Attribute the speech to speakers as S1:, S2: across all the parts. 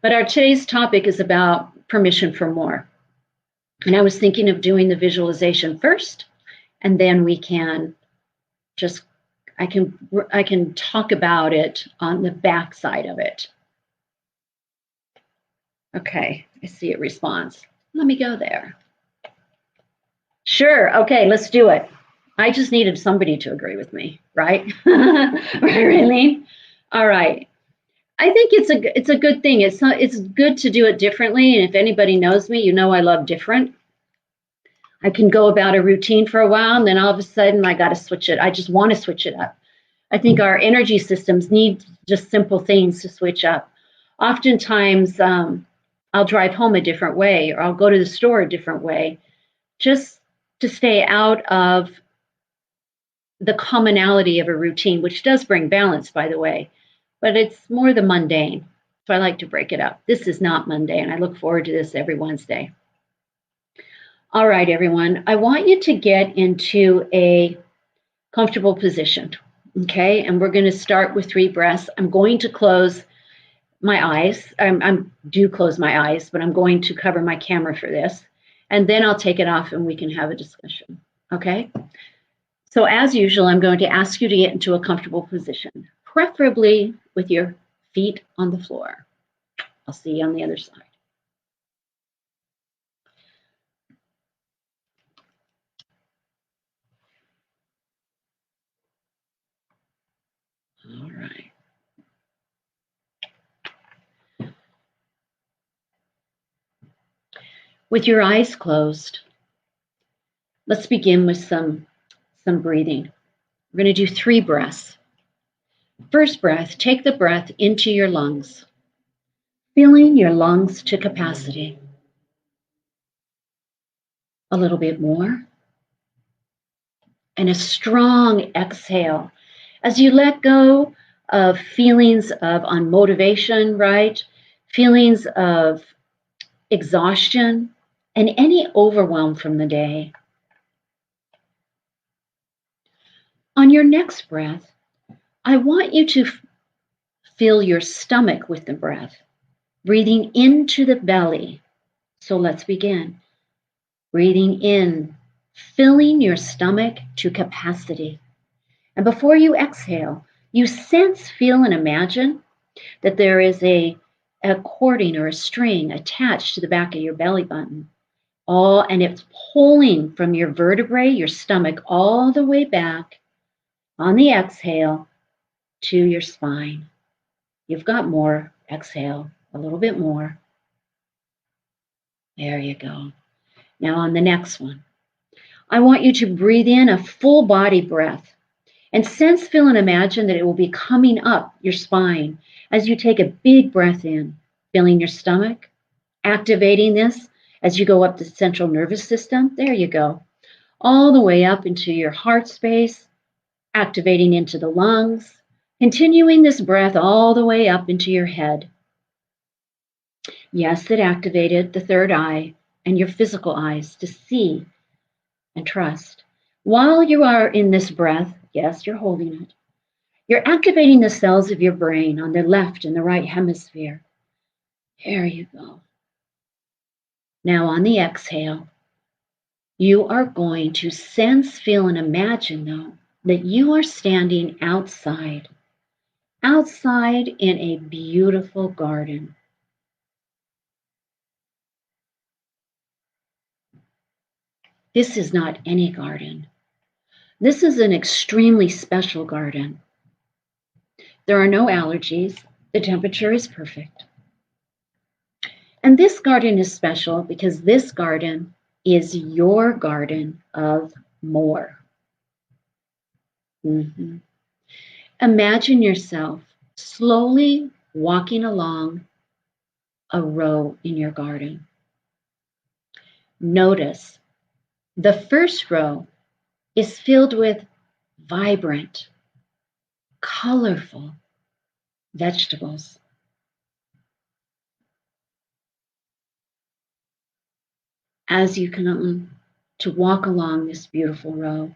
S1: But our today's topic is about permission for more. And I was thinking of doing the visualization first, and then we can just, I can talk about it on the back side of it. Okay, I see it responds. Let me go there. Sure, okay, let's do it. I just needed somebody to agree with me, right? Right, Raylene? All right. I think it's a good thing. It's good to do it differently. And if anybody knows me, you know I love different. I can go about a routine for a while, and then all of a sudden I got to switch it. I just want to switch it up. I think our energy systems need just simple things to switch up. Oftentimes, I'll drive home a different way, or I'll go to the store a different way, just to stay out of the commonality of a routine, which does bring balance, by the way, but it's more the mundane. So I like to break it up. This is not mundane. I look forward to this every Wednesday. All right, everyone. I want you to get into a comfortable position, okay? And we're going to start with 3 breaths. I'm going to close my eyes. I do close my eyes, but I'm going to cover my camera for this. And then I'll take it off and we can have a discussion, okay? So as usual, I'm going to ask you to get into a comfortable position, preferably with your feet on the floor. I'll see you on the other side. All right. With your eyes closed, let's begin with some breathing. We're going to do 3 breaths. First breath, take the breath into your lungs, filling your lungs to capacity. A little bit more. And a strong exhale as you let go of feelings of unmotivation, right? Feelings of exhaustion and any overwhelm from the day. On your next breath, I want you to fill your stomach with the breath, breathing into the belly. So let's begin. Breathing in, filling your stomach to capacity. And before you exhale, you sense, feel, and imagine that there is a cording or a string attached to the back of your belly button. And it's pulling from your vertebrae, your stomach, all the way back on the exhale to your spine. You've got more. Exhale a little bit more. There you go. Now on the next one, I want you to breathe in a full body breath and sense, feel, and imagine that it will be coming up your spine as you take a big breath in, filling your stomach, activating this as you go up the central nervous system. There you go. All the way up into your heart space, activating into the lungs, continuing this breath all the way up into your head. Yes, it activated the third eye and your physical eyes to see and trust. While you are in this breath, yes, you're holding it, you're activating the cells of your brain on the left and the right hemisphere. There you go. Now on the exhale, you are going to sense, feel, and imagine, though, that you are standing outside in a beautiful garden. This is not any garden. This is an extremely special garden. There are no allergies. The temperature is perfect. And this garden is special because this garden is your garden of more. Imagine yourself slowly walking along a row in your garden. Notice the first row is filled with vibrant, colorful vegetables. As you come to walk along this beautiful row,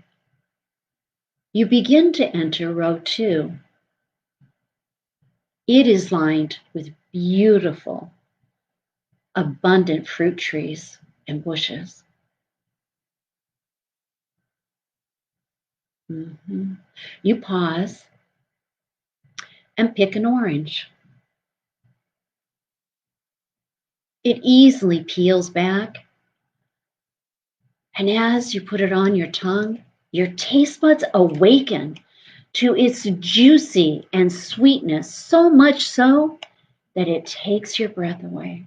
S1: you begin to enter row 2. It is lined with beautiful, abundant fruit trees and bushes. Mhm. You pause and pick an orange. It easily peels back, and as you put it on your tongue, your taste buds awaken to its juicy and sweetness, so much so that it takes your breath away.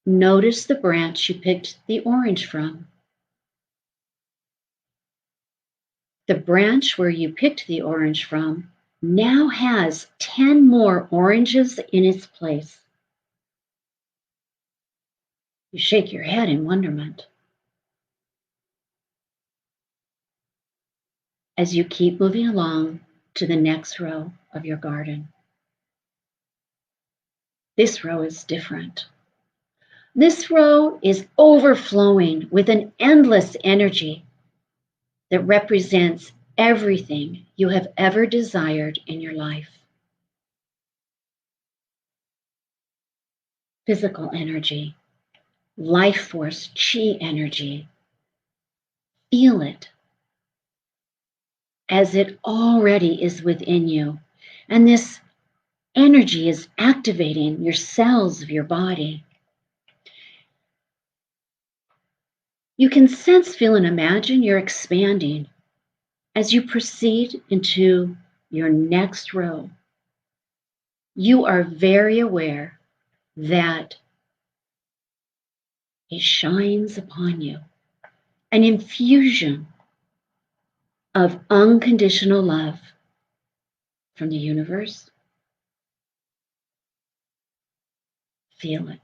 S1: Notice the branch you picked the orange from. The branch where you picked the orange from now has 10 more oranges in its place. You shake your head in wonderment. As you keep moving along to the next row of your garden. This row is different. This row is overflowing with an endless energy that represents everything you have ever desired in your life. Physical energy, life force, chi energy. Feel it as it already is within you. And this energy is activating your cells of your body. You can sense, feel, and imagine you're expanding as you proceed into your next row. You are very aware that it shines upon you an infusion of unconditional love from the universe. Feel it.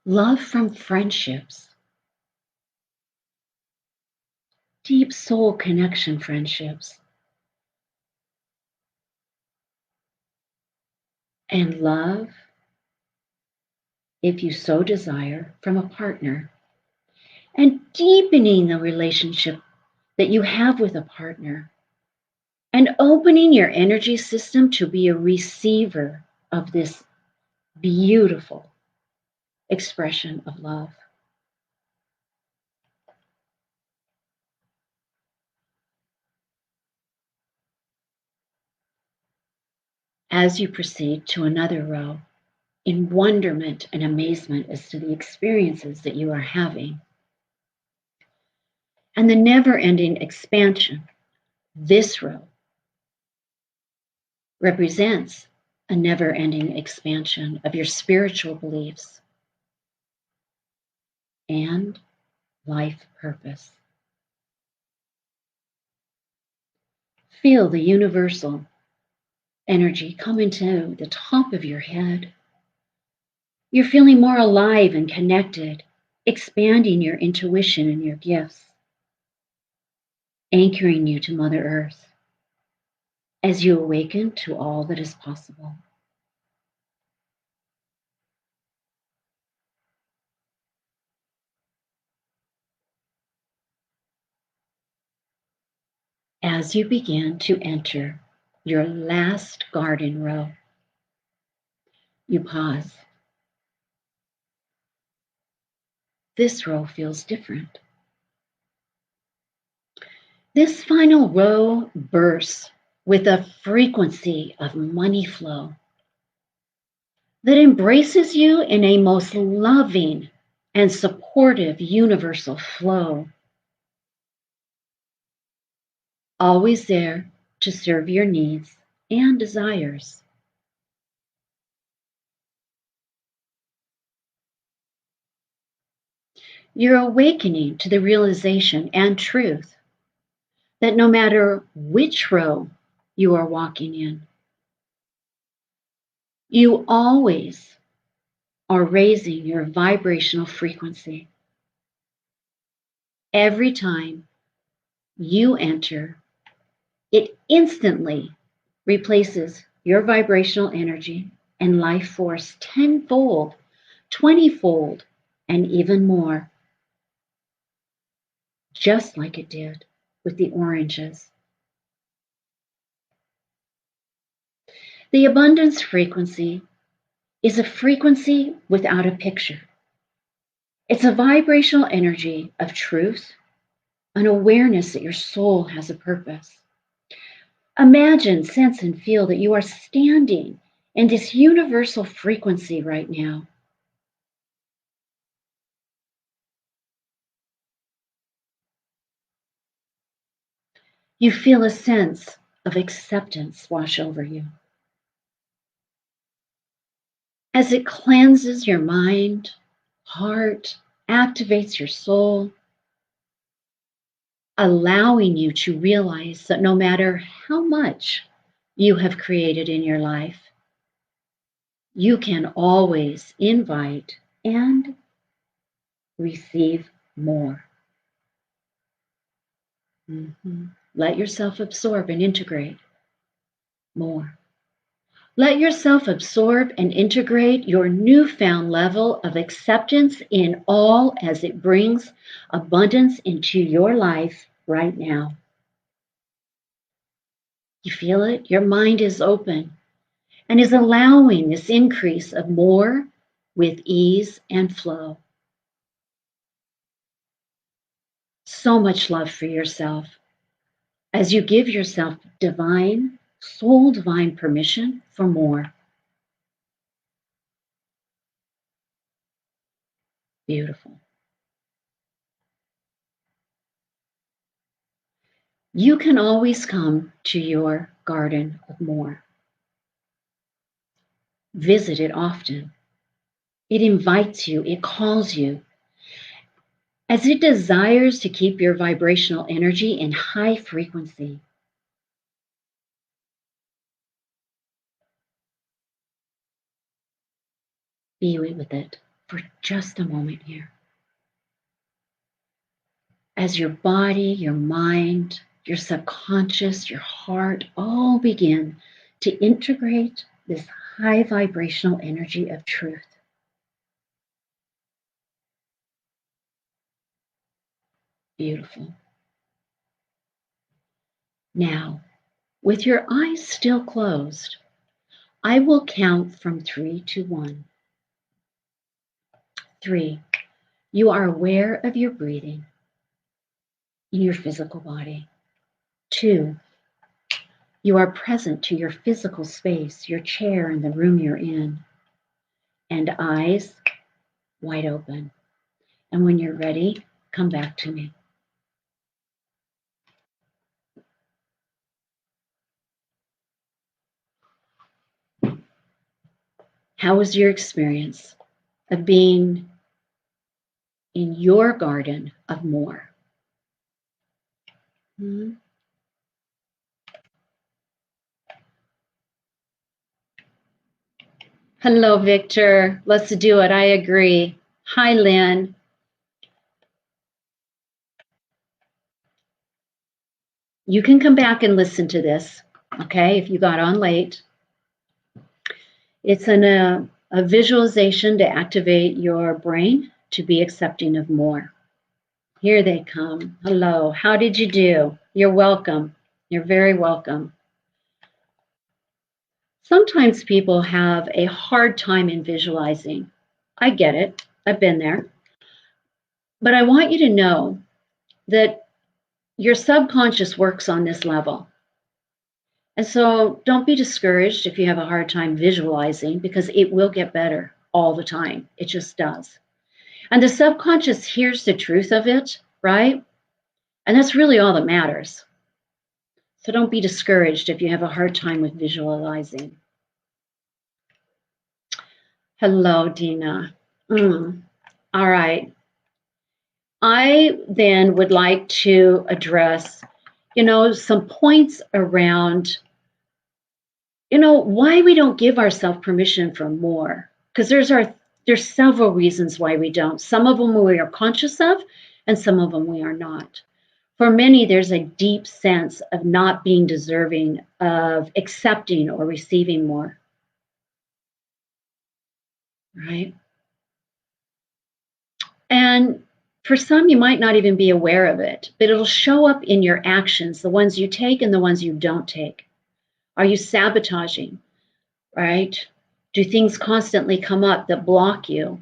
S1: Love from friendships, deep soul connection friendships, and love, if you so desire, from a partner, and deepening the relationship that you have with a partner, and opening your energy system to be a receiver of this beautiful expression of love. As you proceed to another row, in wonderment and amazement as to the experiences that you are having, and the never ending expansion, this row represents a never ending expansion of your spiritual beliefs and life purpose. Feel the universal energy come into the top of your head. You're feeling more alive and connected, expanding your intuition and your gifts, anchoring you to Mother Earth as you awaken to all that is possible. As you begin to enter your last garden row, you pause. This row feels different. This final row bursts with a frequency of money flow that embraces you in a most loving and supportive universal flow, always there to serve your needs and desires. You're awakening to the realization and truth that no matter which row you are walking in, you always are raising your vibrational frequency. Every time you enter, it instantly replaces your vibrational energy and life force tenfold, 20-fold, and even more. just like it did with the oranges. The abundance frequency is a frequency without a picture. It's a vibrational energy of truth, an awareness that your soul has a purpose. Imagine, sense, and feel that you are standing in this universal frequency right now. You feel a sense of acceptance wash over you as it cleanses your mind, heart, activates your soul, allowing you to realize that no matter how much you have created in your life, you can always invite and receive more. Let yourself absorb and integrate more. Let yourself absorb and integrate your newfound level of acceptance in all as it brings abundance into your life right now. You feel it? Your mind is open and is allowing this increase of more with ease and flow. So much love for yourself as you give yourself divine, soul divine permission for more. Beautiful. You can always come to your garden of more. Visit it often. It invites you, it calls you, as it desires to keep your vibrational energy in high frequency. Be with it for just a moment here. As your body, your mind, your subconscious, your heart all begin to integrate this high vibrational energy of truth. Beautiful. Now, with your eyes still closed, I will count from 3 to 1. 3, you are aware of your breathing in your physical body. 2, you are present to your physical space, your chair, and the room you're in. And eyes wide open. And when you're ready, come back to me. How was your experience of being in your garden of more? Hmm? Hello, Victor. Let's do it. I agree. Hi, Lynn. You can come back and listen to this, okay, if you got on late. It's a visualization to activate your brain to be accepting of more. Here they come. Hello. How did you do? You're welcome. You're very welcome. Sometimes people have a hard time in visualizing. I get it. I've been there. But I want you to know that your subconscious works on this level. And so don't be discouraged if you have a hard time visualizing, because it will get better all the time. It just does. And the subconscious hears the truth of it, right? And that's really all that matters. So don't be discouraged if you have a hard time with visualizing. Hello, Dina. All right. I then would like to address, some points around, why we don't give ourselves permission for more. Because there's several reasons why we don't. Some of them we are conscious of, and some of them we are not. For many, there's a deep sense of not being deserving of accepting or receiving more. Right? And For some, you might not even be aware of it, but it'll show up in your actions, the ones you take and the ones you don't take. Are you sabotaging, right? Do things constantly come up that block you?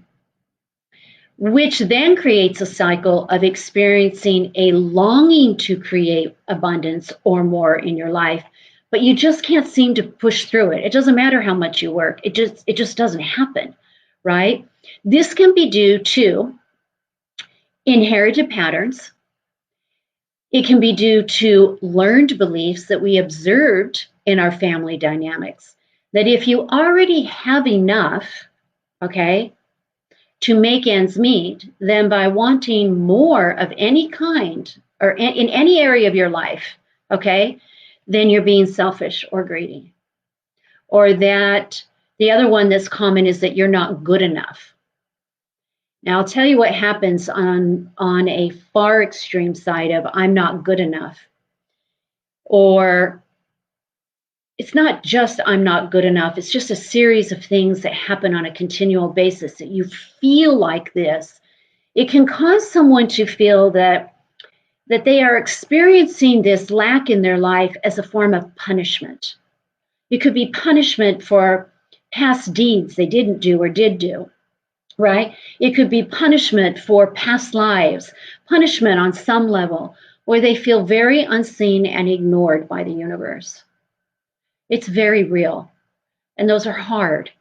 S1: Which then creates a cycle of experiencing a longing to create abundance or more in your life, but you just can't seem to push through it. It doesn't matter how much you work. It just doesn't happen, right? This can be due to inherited patterns. It can be due to learned beliefs that we observed in our family dynamics. That if you already have enough, okay, to make ends meet, then by wanting more of any kind or in any area of your life, okay, then you're being selfish or greedy. Or that the other one that's common is that you're not good enough. Now, I'll tell you what happens on a far extreme side of I'm not good enough. Or it's not just I'm not good enough, it's just a series of things that happen on a continual basis that you feel like this. It can cause someone to feel that they are experiencing this lack in their life as a form of punishment. It could be punishment for past deeds they didn't do or did do. Right? It could be punishment for past lives, punishment on some level, where they feel very unseen and ignored by the universe. It's very real, and those are hard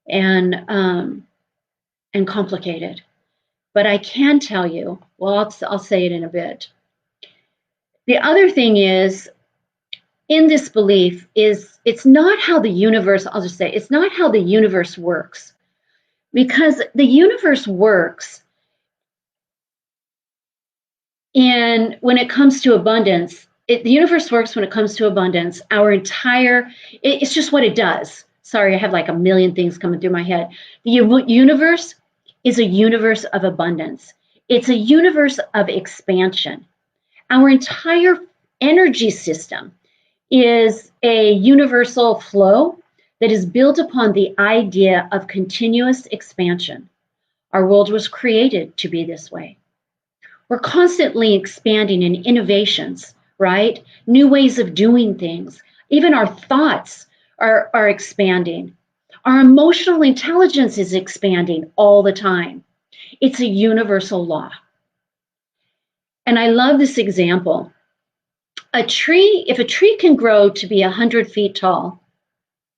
S1: and complicated. But I can tell you, well, I'll say it in a bit. The other thing is, in this belief, is it's not how the universe. I'll just say it's not how the universe works. Because the universe works and when it comes to abundance, the universe works when it comes to abundance. It's just what it does. Sorry, I have like a million things coming through my head. The universe is a universe of abundance. It's a universe of expansion. Our entire energy system is a universal flow that is built upon the idea of continuous expansion. Our world was created to be this way. We're constantly expanding in innovations, right? New ways of doing things. Even our thoughts are expanding. Our emotional intelligence is expanding all the time. It's a universal law. And I love this example. If a tree can grow to be 100 feet tall,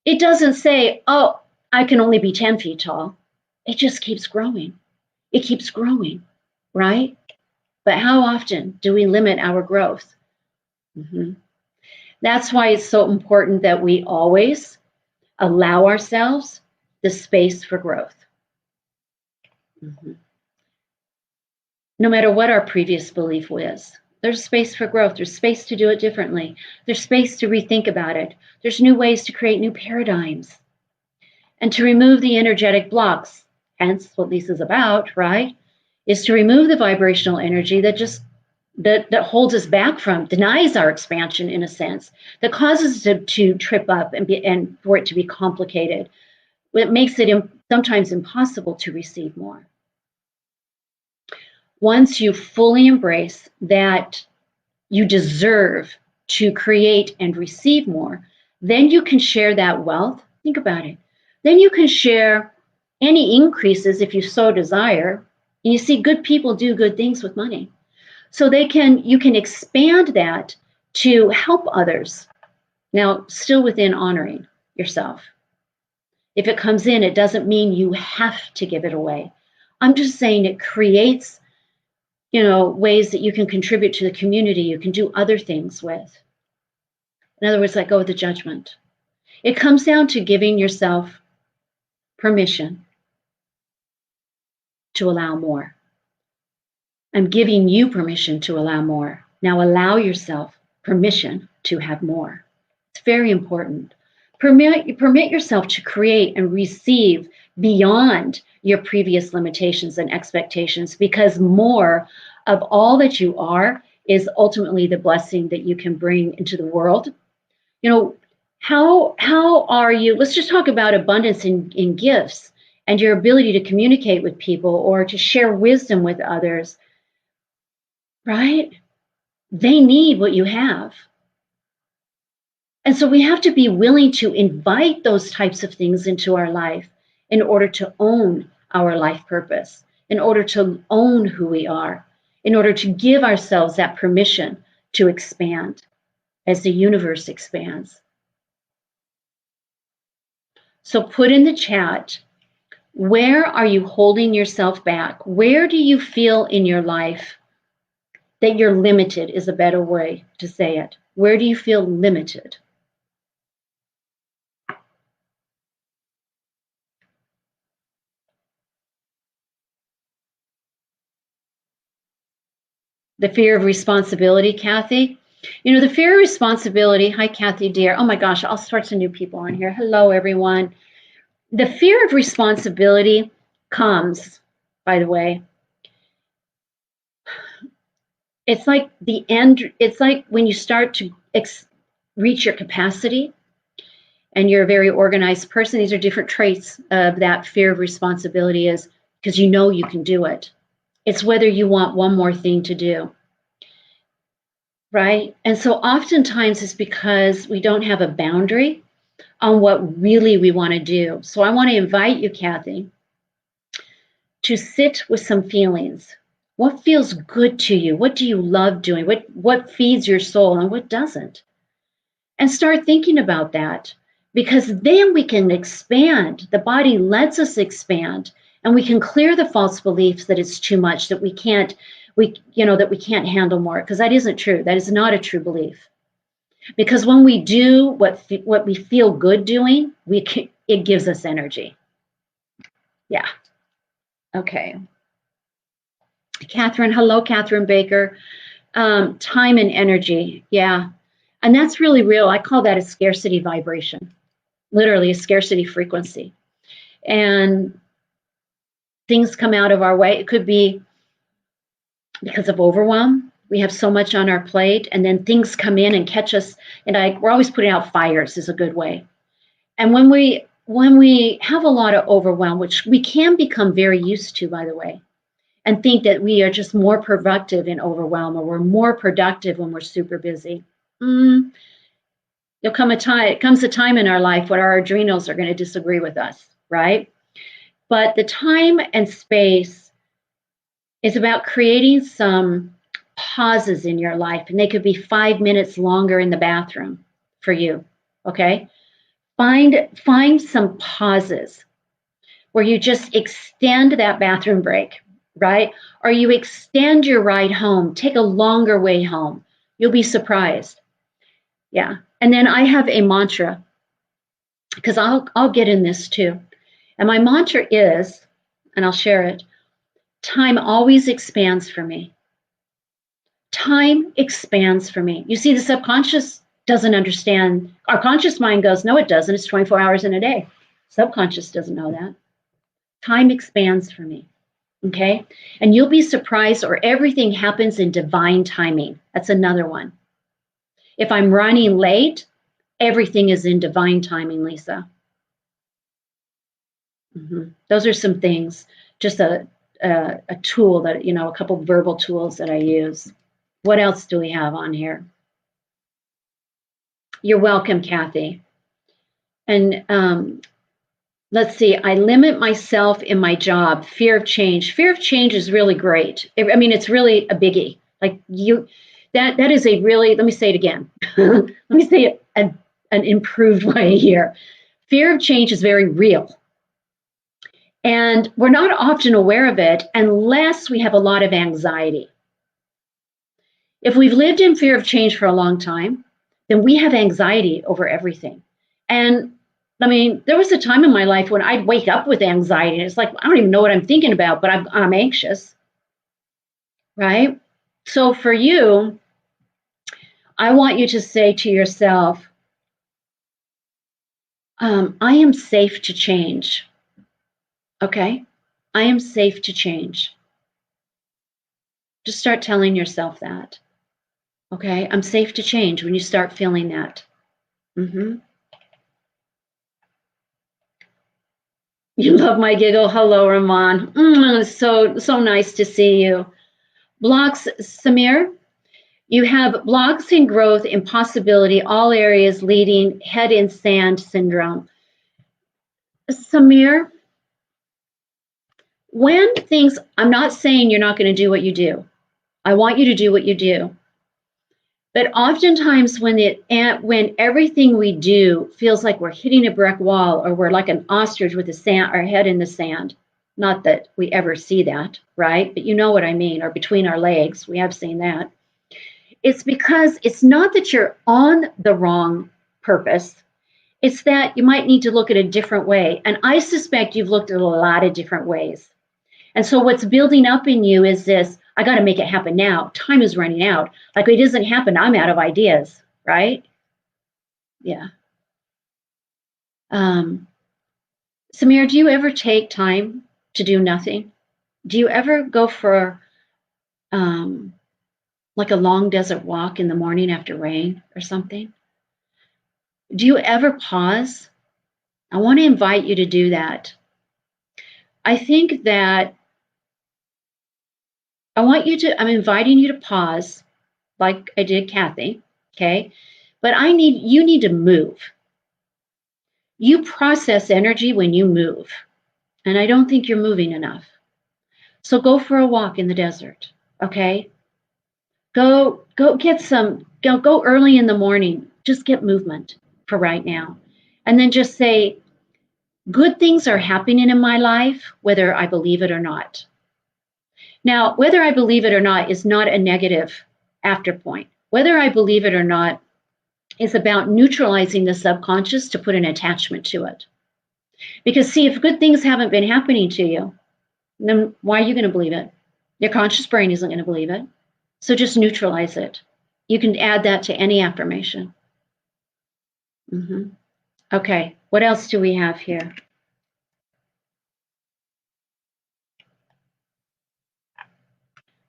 S1: it doesn't say, oh, I can only be 10 feet tall. It just keeps growing. It keeps growing, right? But how often do we limit our growth? That's why it's so important that we always allow ourselves the space for growth. No matter what our previous belief was, there's space for growth. There's space to do it differently. There's space to rethink about it. There's new ways to create new paradigms and to remove the energetic blocks. Hence what Lisa's about, right? Is to remove the vibrational energy that holds us back from, denies our expansion in a sense, that causes us to trip up and for it to be complicated. It makes it sometimes impossible to receive more. Once you fully embrace that you deserve to create and receive more, then you can share that wealth. Think about it. Then you can share any increases if you so desire. And you see, good people do good things with money. So you can expand that to help others. Now, still within honoring yourself. If it comes in, it doesn't mean you have to give it away. I'm just saying it creates, ways that you can contribute to the community. You can do other things with. In other words, let go of the judgment. It comes down to giving yourself permission to allow more. I'm giving you permission to allow more. Now allow yourself permission to have more. It's very important. Permit yourself to create and receive beyond your previous limitations and expectations, because more of all that you are is ultimately the blessing that you can bring into the world. How are you? Let's just talk about abundance in gifts and your ability to communicate with people or to share wisdom with others. right? They need what you have. And so we have to be willing to invite those types of things into our life in order to own our life purpose, in order to own who we are, in order to give ourselves that permission to expand as the universe expands. So put in the chat, where are you holding yourself back? Where do you feel in your life that you're limited is a better way to say it? Where do you feel limited? The fear of responsibility, Kathy. You know, the fear of responsibility. Hi, Kathy, dear. Oh my gosh, all sorts of new people on here. Hello, everyone. The fear of responsibility comes, by the way, it's like the end, it's like when you start to reach your capacity and you're a very organized person. These are different traits of that fear of responsibility, is because you know you can do it. It's whether you want one more thing to do. Right? And so oftentimes it's because we don't have a boundary on what really we want to do. So I want to invite you, Kathy, to sit with some feelings. What feels good to you? What do you love doing? What feeds your soul and what doesn't? And start thinking about that, because then we can expand. The body lets us expand, and we can clear the false beliefs that it's too much, that we can't handle more, because that isn't true. That is not a true belief. Because when we do what we feel good doing, it gives us energy. Yeah. Okay. Catherine, hello, Catherine Baker. Time and energy. Yeah. And that's really real. I call that a scarcity vibration, literally a scarcity frequency. And things come out of our way. It could be because of overwhelm. We have so much on our plate, and then things come in and catch us. And we're always putting out fires is a good way. And when we have a lot of overwhelm, which we can become very used to, by the way, and think that we are just more productive in overwhelm, or we're more productive when we're super busy. There'll come a time, it comes a time in our life when our adrenals are going to disagree with us, right? But the time and space is about creating some pauses in your life, and they could be 5 minutes longer in the bathroom for you, okay? Find some pauses where you just extend that bathroom break, right? Or you extend your ride home, take a longer way home. You'll be surprised. Yeah. And then I have a mantra, because I'll get in this too. And my mantra is, and I'll share it, time always expands for me. Time expands for me. You see, the subconscious doesn't understand. Our conscious mind goes, no, it doesn't. It's 24 hours in a day. Subconscious doesn't know that. Time expands for me. Okay. And you'll be surprised, or everything happens in divine timing. That's another one. If I'm running late, everything is in divine timing, Lisa. Those are some things, just a tool that, a couple of verbal tools that I use. What else do we have on here? You're welcome, Kathy. And let's see, I limit myself in my job. Fear of change. Fear of change is really great. I mean, it's really a biggie. Like that is a really, let me say it again. Let me say it an improved way here. Fear of change is very real. And we're not often aware of it unless we have a lot of anxiety. If we've lived in fear of change for a long time, then we have anxiety over everything. And I mean, there was a time in my life when I'd wake up with anxiety, and it's like, I don't even know what I'm thinking about, but I'm anxious, right? So for you, I want you to say to yourself, I am safe to change. Okay? I am safe to change. Just start telling yourself that. Okay? I'm safe to change when you start feeling that. You love my giggle. Hello, Ramon. So nice to see you. Blocks, Samir, you have blocks in growth, impossibility, all areas leading, head in sand syndrome. Samir, when things, I'm not saying you're not going to do what you do. I want you to do what you do. But oftentimes when everything we do feels like we're hitting a brick wall, or we're like an ostrich with our head in the sand, not that we ever see that, right? But you know what I mean, or between our legs, we have seen that. It's because it's not that you're on the wrong purpose. It's that you might need to look at a different way. And I suspect you've looked at a lot of different ways. And so what's building up in you is this, I got to make it happen now. Time is running out. Like, it doesn't happen, I'm out of ideas, right? Yeah. Samir, do you ever take time to do nothing? Do you ever go for like a long desert walk in the morning after rain or something? Do you ever pause? I want to invite you to do that. I think that I'm inviting you to pause, like I did Kathy, okay? But you need to move. You process energy when you move, and I don't think you're moving enough. So go for a walk in the desert, okay? Go early in the morning. Just get movement for right now. And then just say, good things are happening in my life, whether I believe it or not. Now, whether I believe it or not is not a negative after point. Whether I believe it or not is about neutralizing the subconscious to put an attachment to it. Because see, if good things haven't been happening to you, then why are you going to believe it? Your conscious brain isn't going to believe it. So just neutralize it. You can add that to any affirmation. Okay, what else do we have here?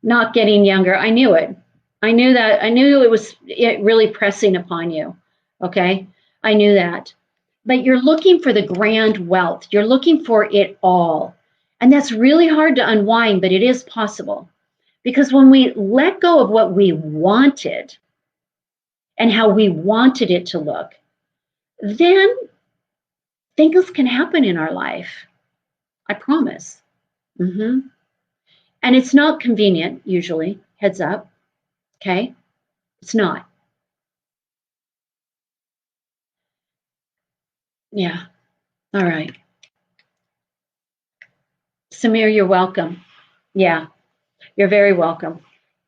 S1: Not getting younger. I knew it. I knew that. I knew it was really pressing upon you. Okay, I knew that. But you're looking for the grand wealth. You're looking for it all. And that's really hard to unwind, but it is possible. Because when we let go of what we wanted and how we wanted it to look, then things can happen in our life. I promise. And it's not convenient, usually, heads up. Okay? It's not. Yeah. All right. Samir, you're welcome. Yeah, you're very welcome.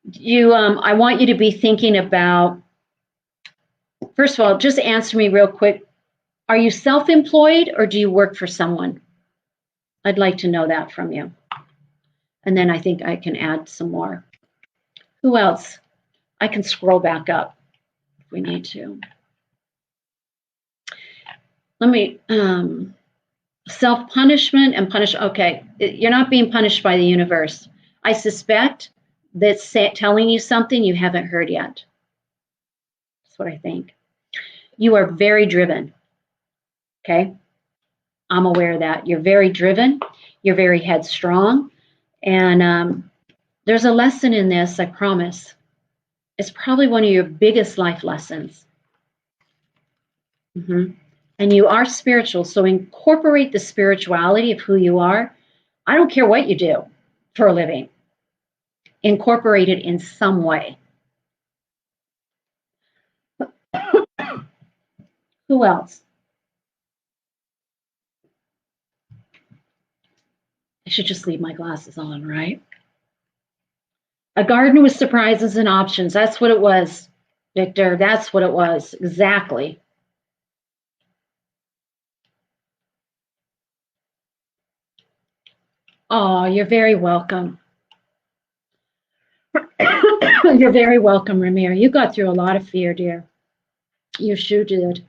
S1: I want you to be thinking about, first of all, just answer me real quick. Are you self-employed or do you work for someone? I'd like to know that from you. And then I think I can add some more. Who else? I can scroll back up if we need to. Let me, self-punishment and punish. Okay, you're not being punished by the universe. I suspect that's telling you something you haven't heard yet. That's what I think. You are very driven. Okay, I'm aware of that. You're very driven. You're very headstrong. And there's a lesson in this, I promise. It's probably one of your biggest life lessons. And you are spiritual, so incorporate the spirituality of who you are. I don't care what you do for a living. Incorporate it in some way. Who else? I should just leave my glasses on, right? A garden with surprises and options. That's what it was, Victor. That's what it was. Exactly. Oh, you're very welcome. You're very welcome, Ramir. You got through a lot of fear, dear. You sure did.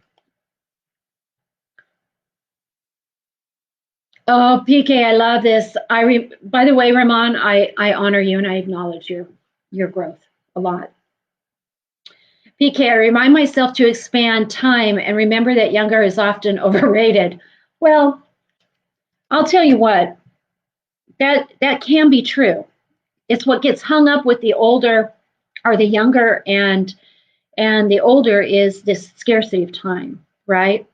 S1: Oh, PK, I love this. By the way, Ramon, I honor you and I acknowledge your growth a lot. PK, I remind myself to expand time and remember that younger is often overrated. Well, I'll tell you what, that can be true. It's what gets hung up with the older or the younger, and the older is this scarcity of time, right?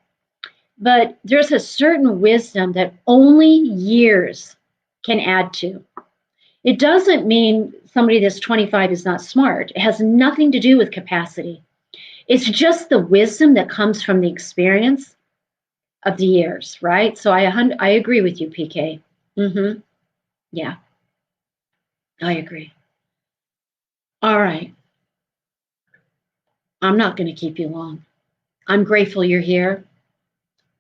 S1: But there's a certain wisdom that only years can add to. It doesn't mean somebody that's 25 is not smart. It has nothing to do with capacity. It's just the wisdom that comes from the experience of the years, right? So I agree with you, PK. Mm-hmm. Yeah, I agree. All right. I'm not going to keep you long. I'm grateful you're here.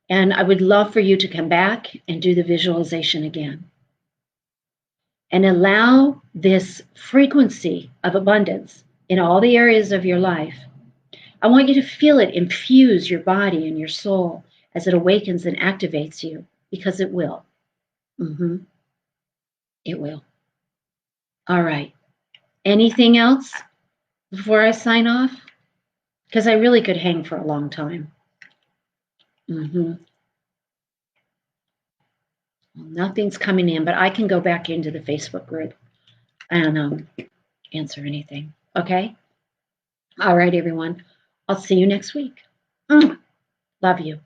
S1: And I would love for you to come back and do the visualization again. And allow this frequency of abundance in all the areas of your life. I want you to feel it infuse your body and your soul as it awakens and activates you, because it will. Mm-hmm. It will. All right. Anything else before I sign off? Because I really could hang for a long time. Mm-hmm. Well, nothing's coming in, but I can go back into the Facebook group and answer anything. Okay? All right, everyone. I'll see you next week. Love you.